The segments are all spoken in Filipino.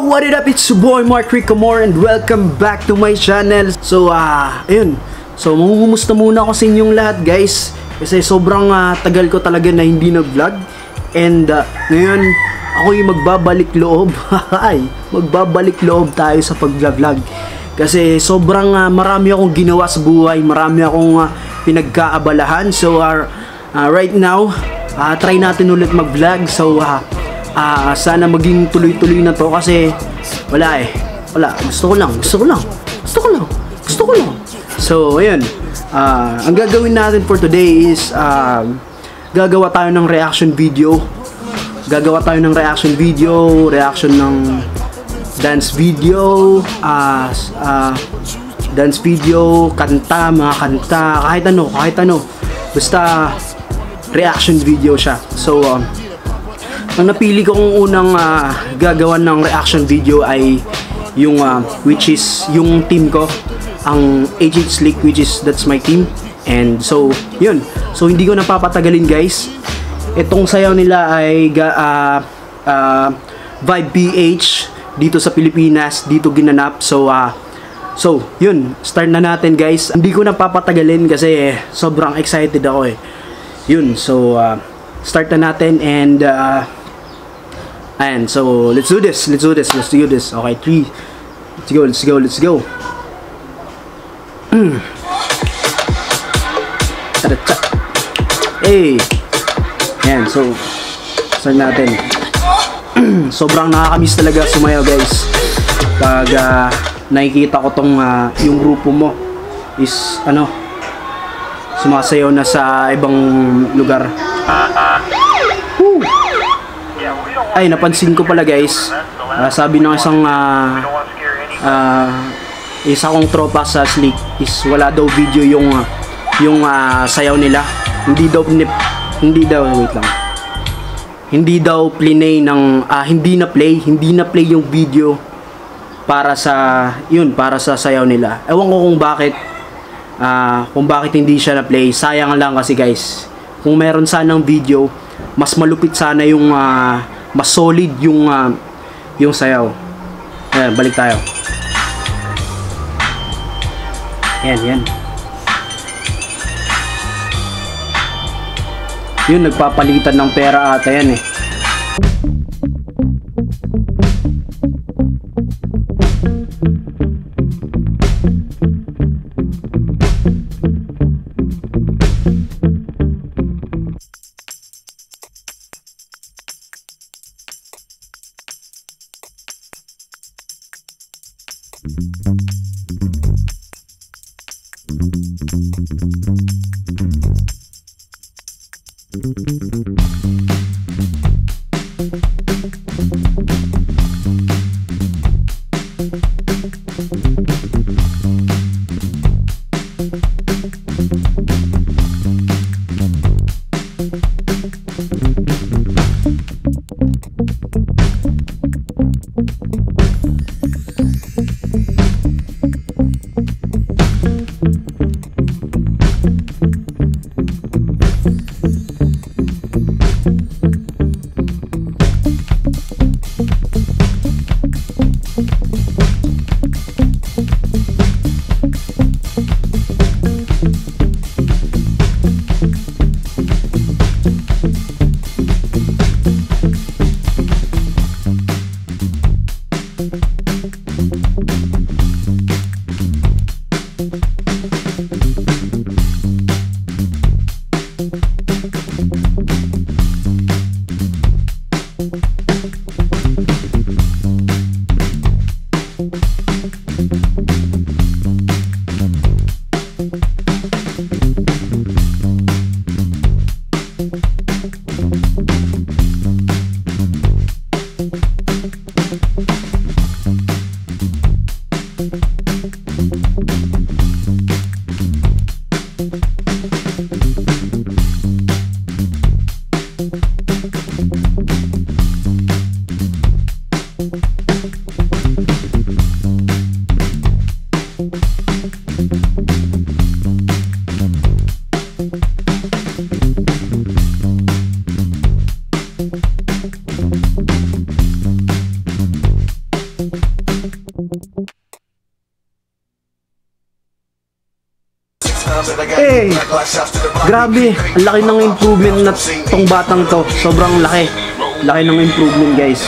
what it up? It's your boy Mark Ricamore and welcome back to my channel. So, ayun. So, mangungumusta muna ako sa inyong lahat, guys. Kasi sobrang tagal ko talaga na hindi nag-vlog. And, ngayon, ako yung magbabalik loob. Magbabalik loob tayo sa pag-vlog. Kasi sobrang marami akong ginawa sa buhay. Marami akong pinagkaabalahan. So, right now, try natin ulit mag-vlog. So, sana maging tuloy-tuloy na to kasi wala. Gusto ko lang. So, ayun. Ang gagawin natin for today is gagawa tayo ng reaction video. Reaction ng dance video, kanta, mga kanta, kahit ano. Basta reaction video siya. So, ang napili ko kung unang gagawa ng reaction video ay yung which is yung team ko, ang HH Slick, which is that's my team. And so yun, so hindi ko napapatagalin, guys. Itong sayaw nila ay Vibe PH dito sa Pilipinas, dito ginanap. So yun, start na natin, guys. Hindi ko napapatagalin kasi sobrang excited ako yun, so start na natin. And so let's do this. Okay, 3. Let's go. Hey. Ayan, so start natin. Sobrang nakakamiss talaga sumayaw, guys. Pag nakikita ko tong yung grupo mo is sumasayaw na sa ibang lugar. Woo! Ay, napansin ko pala, guys. Sabi ng isa kong tropa sa Slick is wala daw video yung sayaw nila. Hindi daw play hindi na play yung video para sa sayaw nila. Ewan ko kung bakit hindi siya na play. Sayang lang kasi, guys. Kung meron sanang video, mas malupit sana yung mas solid yung sayaw. Ayan, balik tayo. Yan. Yun, nagpapalitan ng pera ata yan . Eh, grabe, ang laki ng improvement na tong batang to. Sobrang laki. Laki ng improvement, guys.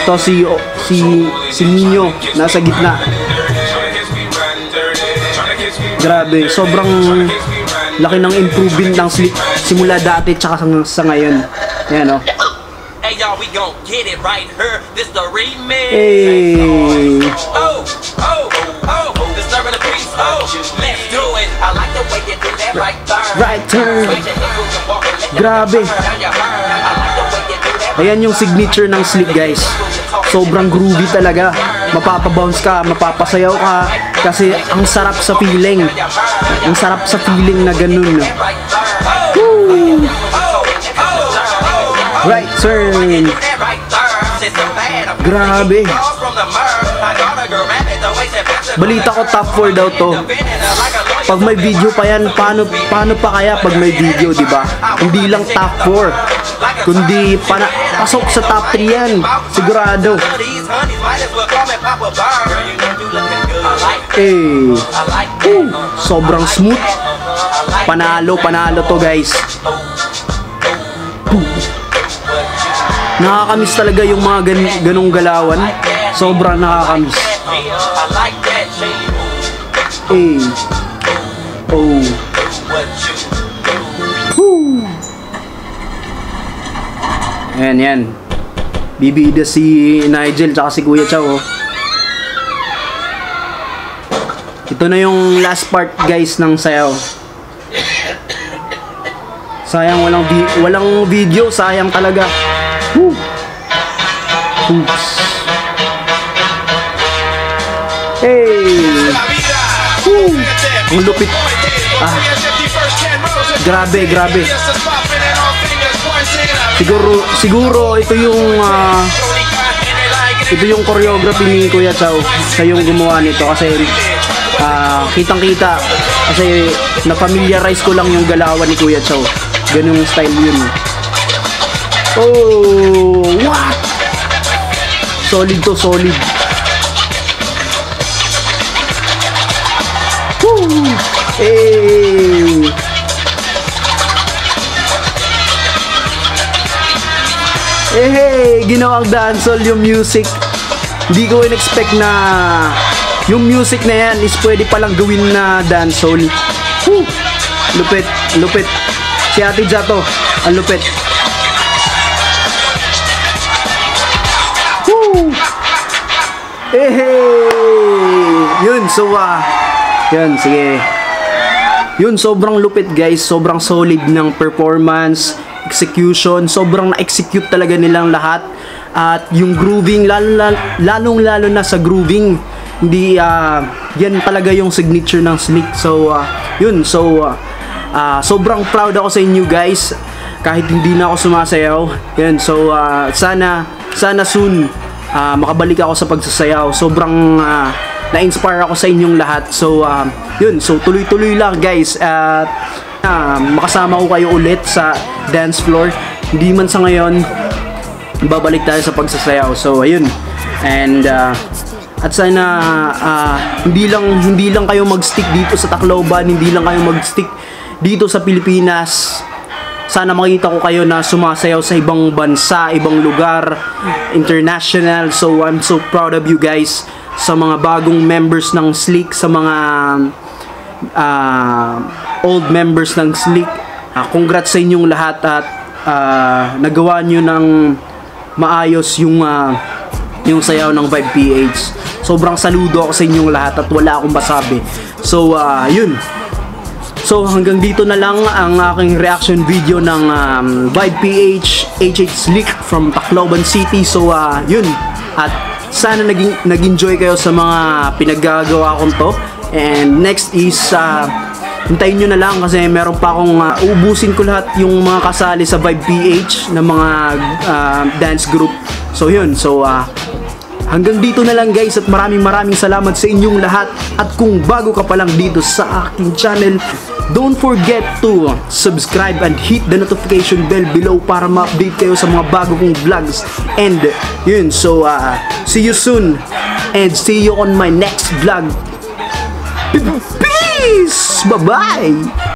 To si Nino nasa gitna. Grabe, sobrang laki ng improvement ng Slick simula dati tsaka sa ngayon. Ayan, oh. Hey y'all, we gon' get it right here. This the remix. Hey. Oh, oh, oh, disturbing the peace. Oh, let's do it. I like the way you do that right there. Right turn. Grabe. Ayan yung signature ng Slick, guys. Sobrang groovy talaga. Mapapabounce ka, mapapasayaw ka. Kasi ang sarap sa feeling. Ang sarap sa feeling na ganun. Woo! Right turn. Grabe. Balita ko top 4 daw to. Pag may video pa yan, paano pa kaya pag may video, di ba? Hindi lang top 4, kundi pasok sa top 3 yan. Sigurado. Eh, sobrang smooth. Panalo to, guys. Nakakamiss talaga yung mga ganong galawan. Sobrang nakakamiss. Eh. Oh. Woo. Yan. Bibida si Nigel tsaka si Kuya Chow, oh. Ito na yung last part, guys, ng sayaw. Sayang walang video, sayang talaga. Woo. Oops. Hey. Woo. Ang lupit. Ah. Grabe. Siguro ito yung choreography ni Kuya Chow. Siya yung gumawa nito kasi kitang-kita kasi na-familiarize ko lang yung galawan ni Kuya Chow. Ganung style yun. Oh, what? Solid to, solid. Woo! Hey! Hey! Ginawang dancehall yung music. Hindi ko in-expect na yung music na yan is pwede palang gawin na dancehall. Woo! Lupit. Si Ate Jato, ang lupit. Woo! Yun, so yun, sige. Yun, sobrang lupit, guys. Sobrang solid ng performance, execution. Sobrang na-execute talaga nilang lahat. At yung grooving, lalong-lalo na sa grooving. Hindi, yan talaga yung signature ng Slick. So, yun, sobrang proud ako sa inyo, guys. Kahit hindi na ako sumasayaw. Yan, so, sana soon makabalik ako sa pagsasayaw. Sobrang na-inspire ako sa inyong lahat. So, yun. So, tuloy-tuloy lang, guys. At makasama ko kayo ulit sa dance floor. Hindi man sa ngayon, babalik tayo sa pagsasayaw. So, ayun. And, at sana, hindi lang kayo mag-stick dito sa Tacloban. Hindi lang kayo mag-stick dito sa Pilipinas. Sana makita ko kayo na sumasayaw sa ibang bansa, ibang lugar, international. So I'm so proud of you guys. Sa mga bagong members ng Slick, sa mga old members ng Slick, congrats sa inyong lahat at nagawa nyo ng maayos yung sayaw ng Vibe PH. Sobrang saludo ako sa inyong lahat at wala akong masabi. So yun. So hanggang dito na lang ang aking reaction video ng Vibe PH HH Slick from Tacloban City. So yun, at sana nag-enjoy kayo sa mga pinaggagawa kong to. And next is hintayin nyo na lang kasi meron pa akong ubusin ko lahat yung mga kasali sa Vibe PH na mga dance group. So yun, so hanggang dito na lang, guys, at maraming salamat sa inyong lahat. At kung bago ka pa lang dito sa aking channel, don't forget to subscribe and hit the notification bell below para ma-update kayo sa mga bago kong vlogs. And yun, so see you soon and see you on my next vlog. Peace! Peace! Bye-bye!